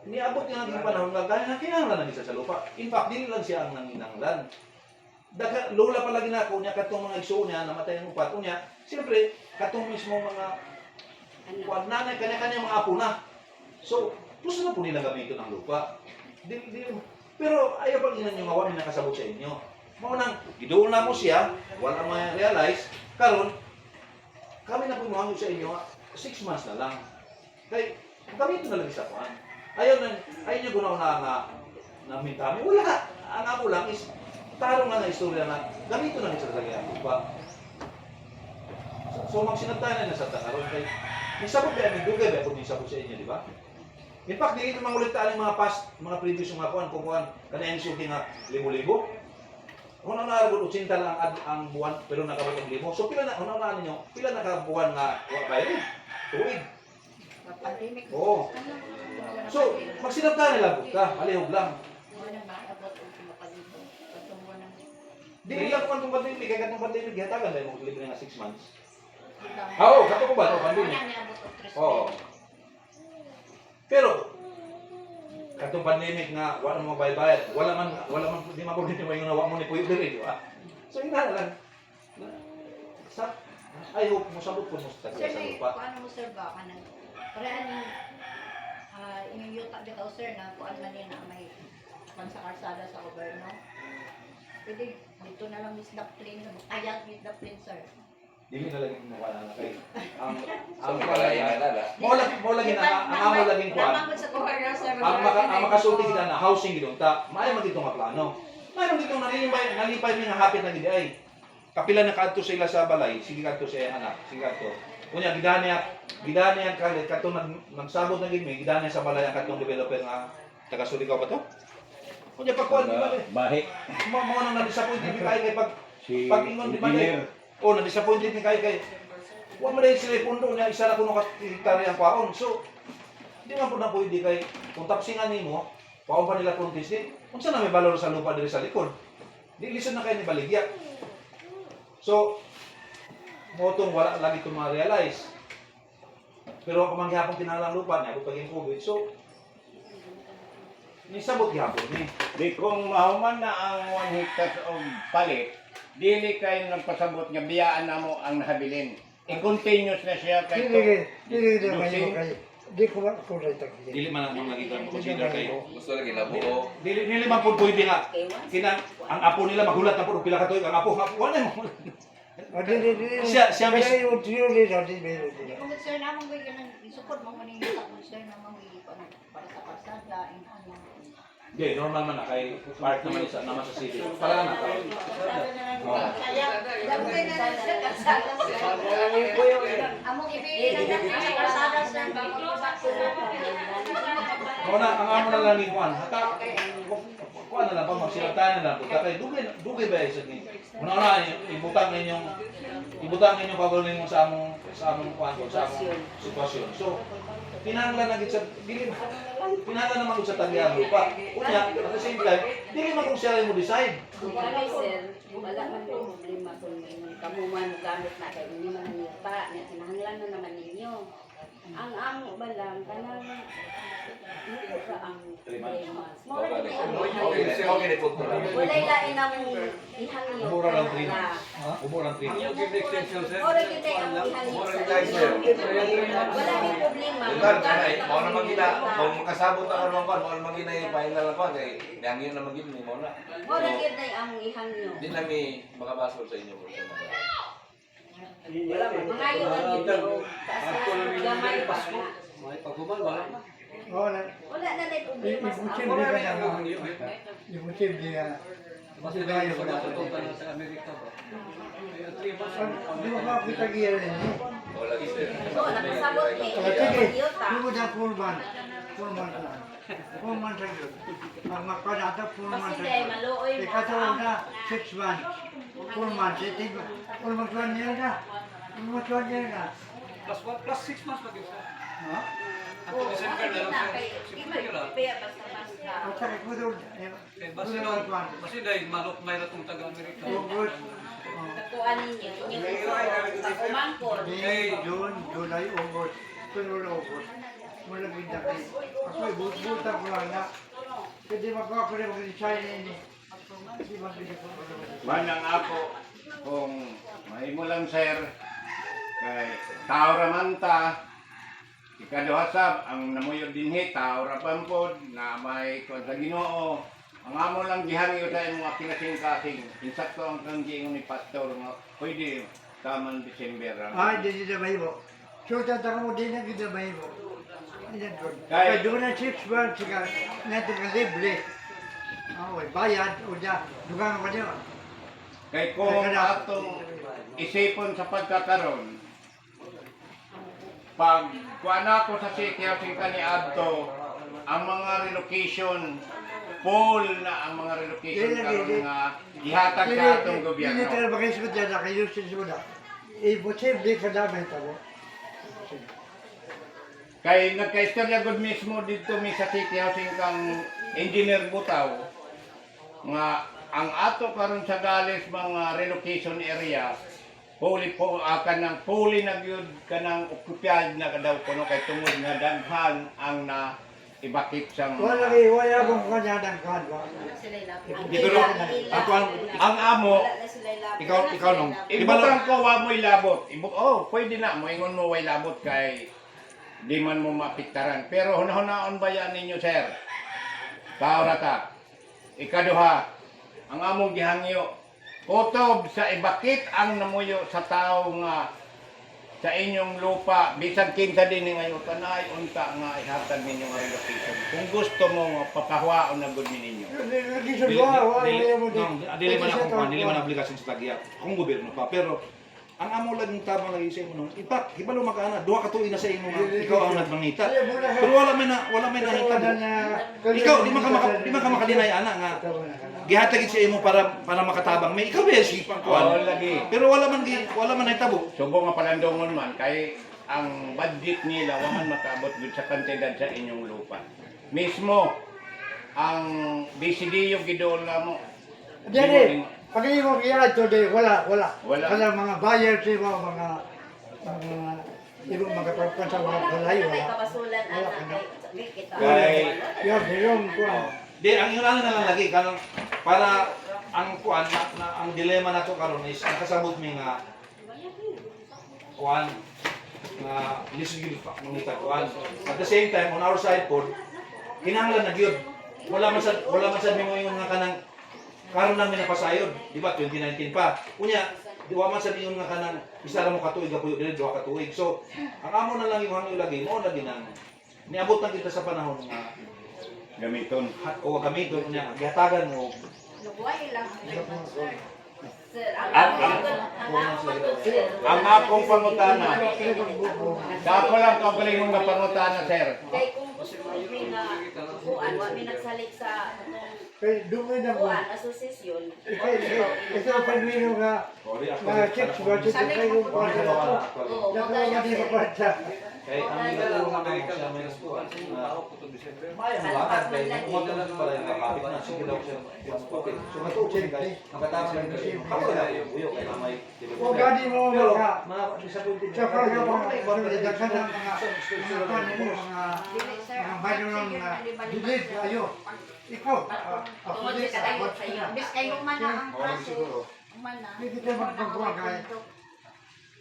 Niabot niya ng panahon nga kaya kinahanglan na isa sa lupa. In fact, dili lang siya ang nanginanglan. Lola palagi na ako niya katong mga igsuon niya namatay ng upat niya. Siyempre, katong mismo mga kuan nanay kanya-kanya mga apo na. So, gusto na po nila gamitin ang lupa. Pero ayaw pag inan yung awan na nakasabot sa inyo. Maunang, gidoon na mo siya, wala ma-realize, karon kami na pumahango sa inyo, 6 months na lang. Kaya, gamitin na lang isa kuan. Ayaw nyo gunaw na mintami. Wala ka. Ang ako lang is, tarong lang na istorya na gamito na sa lagyan ang lupa. So magsinabtayan na sa takaron kay nisabot ba ang dugay ba kung nisabot sa inyo, di ba? In fact, dili ito mangulitaan yung mga previous yung kuan kung kuan kanang shooting nga libo-libo. Una na arabot 80 lang ang buwan pero nakabot ang libo. So pila na una ninyo, pila na ka buwan nga wa bayad. Tuig. Pandemic. Oo. So magsinabtayan nila ka, alihog lang. Di lang kung itong pandemic, kaya katong pandemic, hatagan dahil mo libre nga 6 months. Oo, kato ko ba ito, pandemic? Oo. Pero, katong pandemic nga wala mo bayad, wala man di man ko dito yung nawa mo ni puyo diri, di ba? So ina lang. Sa I hope mo sabot ko mo sa Sir, sa may lupa. paano mo sir ba kanang parehan yung inyong yuta bitaw sir na kuan man yan na may pan sa kalsada sa gobyerno. Pwede dito na lang Miss Daplin, ayat Miss Daplin sir. Dili na lagi mo wala na kay ang Ang pala yan, alala. mo lagi na ang amo laging kuan. Namamod sa gobyerno sir. Ang makasulti kita na housing gidon ta, maayo man dito nga plano. Maayo man dito nalipay mi nga hapit na gid ay. Kapila na kadto sila sa balay, sige kadto sa iyang anak, sige kadto. Unya gidaniya kalit kadto nagsabot na gid mi, gidaniya sa balay ang kadtong developer nga taga Surigao ba to? Unya pagkuan di ba? Bahi. Mo nang na-disappoint mi kay pag Si ingon di ba? engineer. Oh, na-disappoint mi kay wa man dai sila pundo niya isa ra kuno ka hektarya ang kwaon. So di man pud na pwede kay kung tapsingan nimo, kwaon pa nila kontis di. Unsa na may balor sa lupa diri sa likod? Di lisod na kay ni baligya. So, motong wala lagi ito ma-realize. Pero ako manghihapon kinalang lupa niya, pag yung COVID. So, nisabot gihapon ni. Di kung mahuman na ang 1 hectares of palit, dili kayo nagpasabot nga biyaan na mo ang nahabilin. I-continuous na siya kay Dili na may kay. Di ko kulay tagiyan. Dili man ang lagi kan consider kayo. Gusto lagi nabuo. Dili man pud pwede nga. Kinang ang apo nila magulat na pud pila ka tuig ang apo wala mo. Dili. Siya mis- Kaya yung tiyo nila, di meron nila. Kung sir namang may ganang isukod mo maning yuta kung sir namang may para sa kalsada in ano. Di, normal man na kay part naman isa naman sa city. Para na ka. Kaya dapat na sa kalsada sir. Among ipili na lang sa kalsada sir. Muna ang amo na lang ni Juan. Hata kuan na lang pa magsilatan na lang pagka kay dugay ba isa ni. Una ibutang ninyong pagulong mo sa among kuan sa among sitwasyon. So pinanglan na gid sa dili pinanglan naman gud sa tagyan lupa. Unya at the same time dili man kung siya mo decide. Kaya sir, wala man yung problema kung kamu man gamit na kayo, hindi man ninyo pa, kinahanglan na naman ninyo. Ang balang, kanang ito sa ang 3 months. Okay na po. Walay lain ang ihangyo. Mura lang 3. Umura lang 3. Yung give extension sir. Ora kita ang ihangyo Mura sa lang, sir. wala may problema. Ilan ka na eh. Mao na magina. Kung makasabot na karon kon, mao na magina yung final pa kay nangyo na magin ni mo na. Ora kita ang ihangyo. Di na mi makabasol sa inyo. Mangayo lang dito. Kasi gamay pa na. May pagkuman wala. Wala. Wala na may problema sa Ibusin ako. di ka na. Ibusin di ka. Kasi tayo ko natutunan na sa Amerika ba. Kaya 3 months. Di mo ba kita giyan rin? Wala gi sir. Oo, nakasabot eh. Sige, Yuta. di mo na pulman. Pulman lang. Pulman sa yun. Ang makanata pulman Kasi sa dahil yun. maluoy mo Ikataon na 6 months. Pulman. Pulman tuwan niya na. Pulman tuwan niya na. Plus 6 months lagi sir. Ha? Ako December na lang sir. Sige lang. Kaya basta-basta. Ang sakit mo doon. Kasi dahil manok may ratong taga-Amerika. August. Nakuha ninyo. Sa kumangkot. May June, July, August. Sunod August. Mula kita kayo. Ako buta ko lang na. Kasi magawa ko rin mag-design ini. Hindi mag-design ko. Manang ako kung mahimo lang sir kay tao raman ta ikaduhasab ang namuyod dinhi tao ra pampod na may kon sa Ginoo ang amo lang gihangyo sa imong kinasing-kasing insakto ang kang giingon ni pastor nga pwede taman December Ah, hindi na mahimo. So, tataka mo din na kita mahimo. Ayan ko. Kaya- Kaya doon na 6 months ka natin ka libre. Bayad o dyan. Dugang ka niyo. kay kung atong isipon sa pagkakaroon pag kuan ako sa city housing kaniadto ang mga relocation full na ang mga relocation karon nga gihatag sa atong Hindi gobyerno. ka ba kayo sagot yan na kayo sinusunod. Imposible ka namin ito. Kay nagkaistorya gud mismo dito mi sa city housing kang engineer Butaw nga ang ato karon sa Gales mga relocation area fully po kanang fully na gyud kanang occupyad na daw kuno kay tungod nga daghan ang na ibakit sang Wala akong kanya ng kan. Wala sila ilapit. Di pero ang amo, Wala na sila ilapit. ikaw nung, di ba ibutan ko wa mo'y labot. Pwede na mo ingon mo way labot kay di man mo mapiktaran. Pero hunahunaon ba yan ninyo, sir? Kaurata. Ikaduha, ang among gihangyo, kutob sa ibakit ang namuyo sa tao nga sa inyong lupa, bisan kinsa din ngayon, tanay, unta nga ihatag ninyo nga relocation. Kung gusto mo, papahuaon na good ninyo. dili man akong kuan, dili man obligasyon sa tagya kung gobyerno pa, pero ang amo lang yung tabang lagi sa imo nung impact hibalo makana duha ka tuig na sa imo nga ikaw ang nagmangita pero wala may nahitabo ikaw di man ka makadinay ana nga gihatag sa imo para makatabang may ikaw bes kuan lagi. pero wala man nahitabo Subo nga palandongon man, kay ang budget nila waman makaabot gud sa kantidad sa inyong lupa. Mismo, ang BCDO gidol na mo. Dili, pag mo kaya today, wala. Wala. Wala mga buyer siya, mga ibang mga pagkan sa mga kalayo. May kabasulan ana kay kita. Kay- Yung bilong ko. di ang ilan na lang lagi kanang para ang kuan ang dilema nato karon is nakasabot mi nga kuan nga lisod pa mangita kuan at the same time on our side pod kinahanglan na gyud wala man sad mo yung nga kanang karon namin napasayod di ba 2019 pa unya di wa man sad ingon nga kanang isa ra mo katuig gapuyo dili duha ka tuig so ang amo na lang yung hangyo lagi mo lagi nang niabot na kita sa panahon nga Gamiton. o gamiton niya gihatagan mo Lugway lang ang layman, sir. Sir, Ang akong pangutana, dako lang ka galing nga pangutana, sir. Kay kung gusto mo may na kuan, wa may nagsalig sa Kaya dumay na mo. kuan asosasyon. Ito ang pagwino nga, mga chicks, mga chicks, Salig kayo mo pa po. ito. Oo, Dapat maganda hindi sir. mapatsa. kay ang ginagawa nga mga siya may naspuan maya mo lakad kay kumagal pala yung kapit na sige daw siya kapit so matuog siya guys nakatama lang kasi ako na yung buyo kay mamay Kung gani mo pero mga, disappointed sa pagkakita mo, dagdagan ng mga kuan mo, Dili, sir. mga bayo ng dilid, ayo. Ikaw, ako Tungod din, sa kayo ako sa iyo. din. Bis kayo man na ang praso. siguro Man na. Hindi kita magpagawa kahit.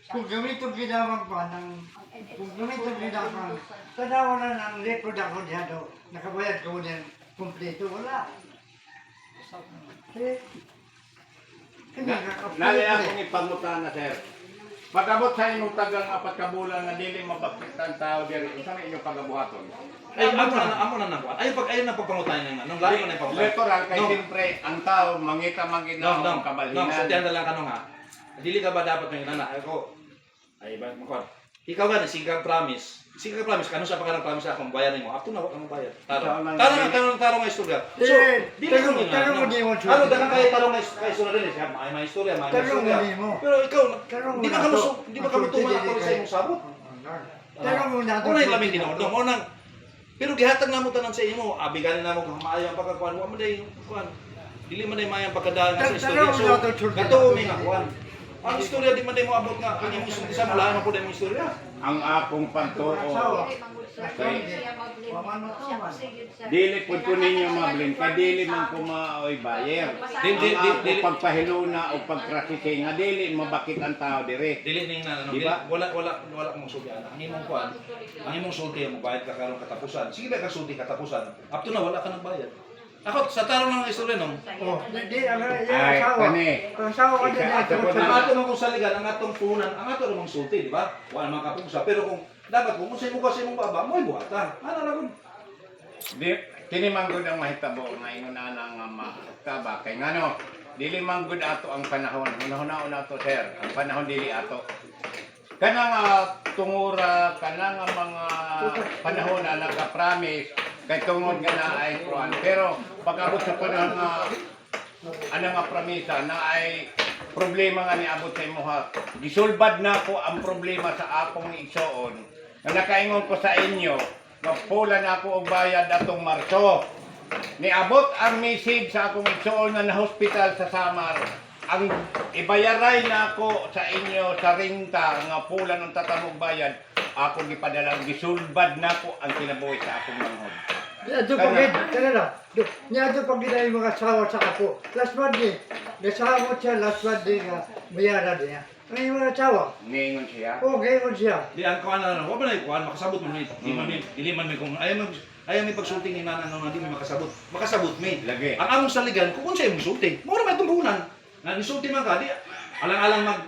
Kung gamitin ginamang pa ng, kung gamitin ginamang, tanawa na ng record ako diyan daw, nakabayad ko din, kompleto, wala. Eh, hindi Nali akong ipangutana, sir. Pagabot sa inyong tagang 4 ka bulan na dili mabakit ang tao diri, unsa na inyong pagabuhaton? ay amo na nakuan ayun na pagpangutan nga nung layo na yung pangutan Literal kay No. siyempre ang tao mangita No, mangita ang no, kabalhinan. sutihan na lang kanong ha. Dili ka ba dapat ng inana? Ako, ay ba, makon. Ikaw gani, sigang promise. Sigang promise, kano sa pagkarang promise akong bayaran mo? Ako na, wag kang bayad. Tarong nga istorya. So, dili ko nga. Tarong mo di mo. Ano, dagang kayo tarong nga istorya din. Siya, may istorya, may Tarong istorya. mo di mo. Pero ikaw, Tarong mo di ba na kamo to. di ba kamo tuman ako sa imong sabot? Tarong mo na to. Una yung lamin tinordong. Unang, pero gihatag na mo tanan sa imo. Abiganin na mo kung maayo ang pagkakuan. Wa man day kuan. Dili man day maayo ang pagkadaan sa istorya. Tarong mo So, na to, Church. gato may nakuan. Ang istorya di man day mo abot nga ang imong istorya sa mula mo pud imong istorya. Ang akong pantuo. Dili mangud sir. Okay. Siya mablin. Siya pasayod sir. Dili pud ko ninyo mablin kay dili man ko maoy bayer. Dili Ang ako dili pagpahiluna o pagkratike nga dili mabakit ang tao dire. dili ning na ano. Di ba? Wala mong sulti ana. Ang imong kuan. Ang imong sulti mo bayad ka karon katapusan. Sige ba ka sulti katapusan? Up to na wala ka nang bayad. Ako sa tarong ng istorya no. Oh, hindi, ang Ay, asawa. kani. Ang asawa ko din Ika- natin. Ang ato man kung saligan, ang atong punan, ang ato namang sulti, di ba? Wala man kapugsa. Pero kung dapat kung sa mo kasi mong baba, mo'y buhatan. Ano na kung? Di kini man gud ang mahitabo nga ingon ana nga makaba kay ngano dili man gud ato ang panahon. Hunahuna ato sir. Ang panahon dili ato. Kana nga tungura, kana nga mga panahon na nagka-promise kay tungod nga na ay kuan. Pero pag-abot sa panahon nga ana nga pramisa na ay problema nga niabot sa imuha. Gisulbad na ko ang problema sa akong igsoon. Nga nakaingon ko sa inyo, nga pulan ako og bayad atong Marso. Niabot ang message sa akong igsoon nga na hospital sa Samar. Ang ibayaray na ako sa inyo sa rinta nga pulan ang tatamog bayad. Ako gipadala gisulbad na ko ang kinabuhi sa akong manghod. Ito pag kanila. Niya ito pag ginay mga asawa sa ako. Last Monday. Nasawa siya last Monday nga bayaran niya. Ang mga asawa. Ngayon siya. Oo, ngayon siya. Di ang kuan na, wa ba na kuan makasabot man ni. Dili man mi kung ayaw may pagsulting ni nana nga di may makasabot. Makasabot mi. Lagi. Ang among saligan kung unsa imong sulti. Mo na may tumbunan. Na nisulti man ka di alang-alang mag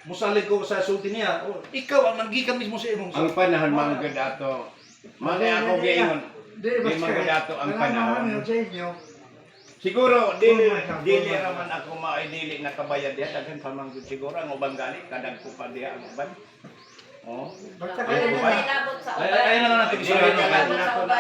musalig ko sa sulti niya. O, ikaw ang nanggikan mismo sa imong Ang panahon mga gadato. Mali ako gayon. Di mga gadato ang panahon. Sa inyo. Siguro dili raman ako maidili nakabayad diha daghan pa man gud siguro ang ubang gali kadag ko pa diha ang uban. Oh. Basta Ano kayo na ba? nilabot sa Ay, uban? ay na lang natin Dili istorya ka lang no. na ako na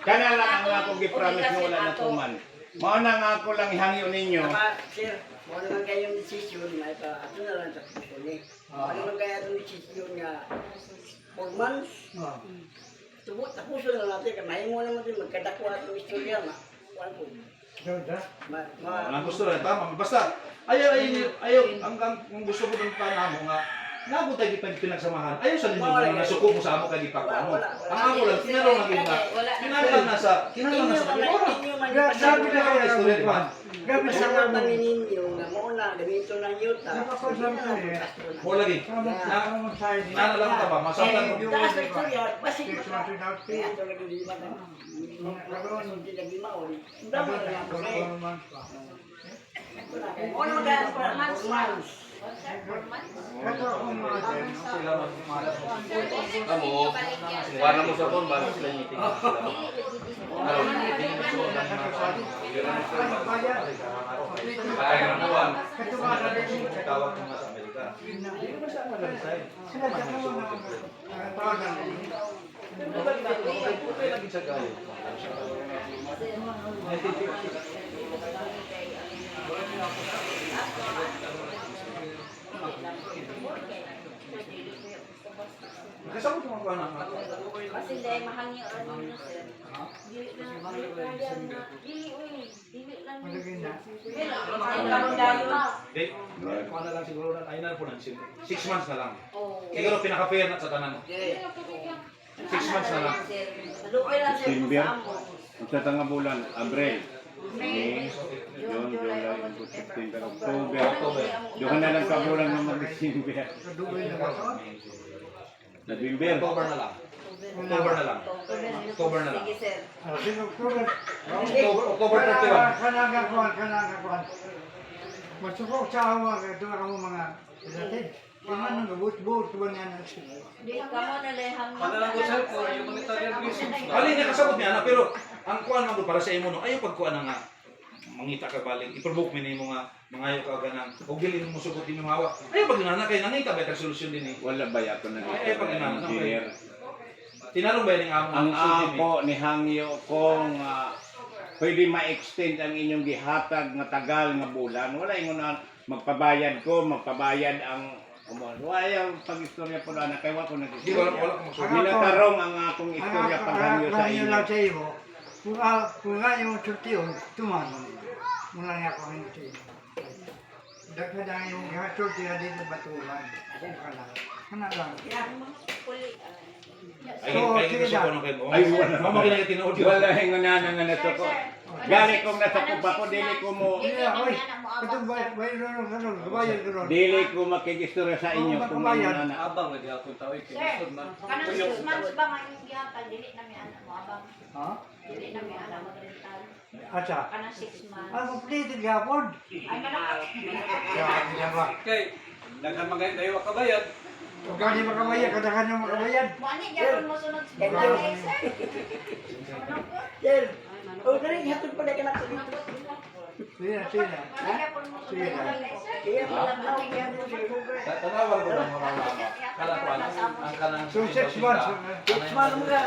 kana lang ang ako gipromise nga wala na tuman. Mao na nga ako lang ihangyo ninyo. Tama, sir. Kung ano man kayong desisyon na ito, ato na lang sa kusuli. Ano man kaya itong desisyon nga 4 months, tapuso na natin. Kaya mahimo naman din magkadakwa itong istorya na. Kuwan po. Ang gusto rin tama. Basta ayaw ang gusto ko ng tanamo nga nabot tayo pinagsamahan. Ayaw sa linyo na nasuko mo sa amo kay di pa mo. Ang ako lang tinarong ang gina. Kinahanglan na sa Sabi na kayo istorya di ba? Gabi sa Sa mga ninyo nga muna, ganito ng yuta. Mo lagi. Nana lang ka ba? Masaktan mo. Taas na istorya, basig pa ka. Kaya ito lagi di ba na? Hindi lagi maon. Damo na lang ako eh. Ano man kaya 4 months? Kamu, warna mo sa phone, bago sila nyiting. Kaya nga buwan. Tawag mo nga sa Amerika. Hindi mo sa Amerika. Sila dyan mo na tawagan. Lagi sa kayo. Nakasabot mo ba na? Kasi dahil mahangyo ano nyo, sir. Dili lang. Malagay na. Ang karoon dayon. Di, kuha na lang siguro na, ayun na po na, 6 months na lang. Oo. Siguro pinaka-fair na sa tanan. 6 months na lang. Lupay lang sir kung December. saan mo. Sa tanga bulan, Abril, May, June, July, August, September, October. Doon na lang ka bulan na mag-December. Kadugay na ba? November. October na lang. October na lang. October na lang. Sige, sir. Sino October? October 31. Kanagakuan. Masukok sa awa, ito ako mga related. Kung ano, nabut-but, tuwan nga na siya. Di ka mo nalehang Padala ko sir po, humanitarian reasons ba? Alin niya kasabot niya na, pero ang kuan man para sa imo no, ayaw pagkuan na nga mangita ka balik, i-provoke mo nimo nga mangayo ka ganang ug dili mo sugot imong hawak. Ayaw pag nana kay nangita ba solusyon din ni. Wala ba yato na Ay, pag inano, engineer? Tinalong ba ning amo Ang ako ni Hangyo kung pwede ma-extend ang inyong gihatag nga tagal nga bulan. Wala ingon na magpabayad ang wala pag-istorya po na kay wa ko Di wala ko magsugot. Nilatarong ang akong istorya paghangyo sa Ang inyo. lang sa iyo, kung nga yung sultiyon, tumanon. Mula niya ako ang sultiyon. Dagdagan yung sultiyon dito batulan. Kung ka lang. Kana lang. Ay, ay gusto ko nang kay mo. Ay, wala. Mama kina tinuod. Wala hingon na nga nato ko. Gali kong nasa kuba ko dili ko mo Hindi ako eh. Ito bayad ron. dili ko makikistorya sa inyo kung ano na. Abang lagi ako tao Sir, ikinisod na. kanang 6 months ba ngayong gihapon? Dili na may anak mo, abang. Ha? Dili na may anak mo rental. Asa? Kanang 6 months. Ang completed gapon. Ay, malaki. Kaya ba? Okay, daghan mga dayo ka bayad. Kung kani makabayad, kadahan na makabayad. Mani, gano'n mo sunod sa bahay, sir. Sir, dali, hatod pa na ka na ko dito. Sige. Mani, gano'n mo sunod sa bahay, sir. Kaya pala na ako yan mo sir. Tanawag ko lang mga kanang kuan ang kanang So 6 months. 6 months mo ka.